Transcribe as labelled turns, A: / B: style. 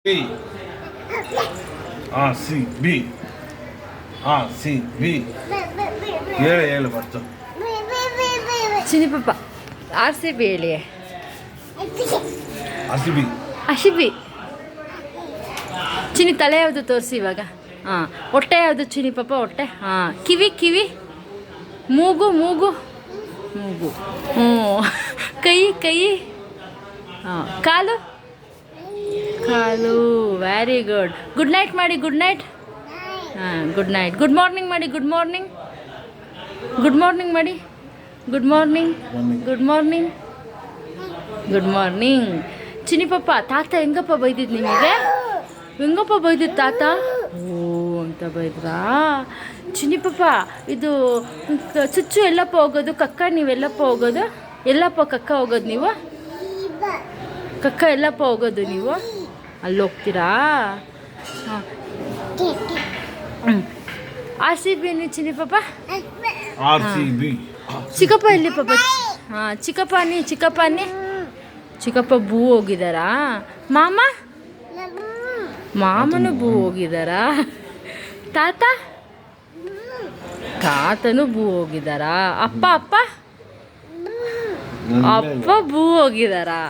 A: B C B C B ಹೇಳು ಬರ್ತು
B: ಚಿನಿ ಪಾಪ RCB ಹೇಳಿ.
A: RCB
B: ಅಶಿಬಿ. ಚಿನಿ ತಲೆ ಯಾವುದು ತೋರಿಸಿ ಇವಾಗ. ಹಾಂ, ಹೊಟ್ಟೆ ಯಾವುದು ಚಿನಿ ಪಾಪ? ಹೊಟ್ಟೆ. ಹಾಂ, ಕಿವಿ ಕಿವಿ, ಮೂಗು ಮೂಗು ಮೂಗು, ಹ್ಞೂ, ಕೈ ಕೈ, ಹಾಂ, ಕಾಲು ಕಾಲು. Very good. ಗುಡ್ ನೈಟ್ ಮಾಡಿ. Good night. ಹಾಂ, ಗುಡ್ ನೈಟ್. ಗುಡ್ ಮಾರ್ನಿಂಗ್ ಮಾಡಿ. Good morning. ಗುಡ್ ಮಾರ್ನಿಂಗ್ ಮಾಡಿ. Good morning. Good morning. Good morning. ಚಿನಿ ಪಾಪ, ತಾತ ಹೆಂಗಪ್ಪ ಬೈದಿದ್ದು ನಿಮಗೆ? ಹೆಂಗಪ್ಪ ಬೈದಿದ್ದು ತಾತ? ಓ ಅಂತ ಬೈದ್ರಾ? ಚಿನಿ ಪಾಪ, ಇದು ಚುಚ್ಚು ಎಲ್ಲಪ್ಪ ಹೋಗೋದು? ಕಕ್ಕ ನೀವೆಲ್ಲಪ್ಪ ಹೋಗೋದು? ಎಲ್ಲಪ್ಪ ಕಕ್ಕ ಹೋಗೋದು ನೀವು? ಕಕ್ಕ ಎಲ್ಲಪ್ಪ ಹೋಗೋದು ನೀವು? ಅಲ್ಲಿ ಹೋಗ್ತೀರಾ? ಹಾಂ, RCB ನೀವು ಚಿನಿ ಪಾಪ?
A: RCB
B: ಚಿಕ್ಕಪ್ಪ ಎಲ್ಲಿ ಪಾಪ? ಹಾಂ, ಚಿಕ್ಕಪ್ಪ ನೀ ಚಿಕ್ಕಪ್ಪ ಬೂ ಹೋಗಿದ್ದಾರಾ? ಮಾಮ ಮಾಮನು ಬೂ ಹೋಗಿದ್ದಾರಾ? ತಾತನು ಬೂ ಹೋಗಿದ್ದಾರಾ? ಅಪ್ಪ ಬೂ ಹೋಗಿದ್ದಾರಾ?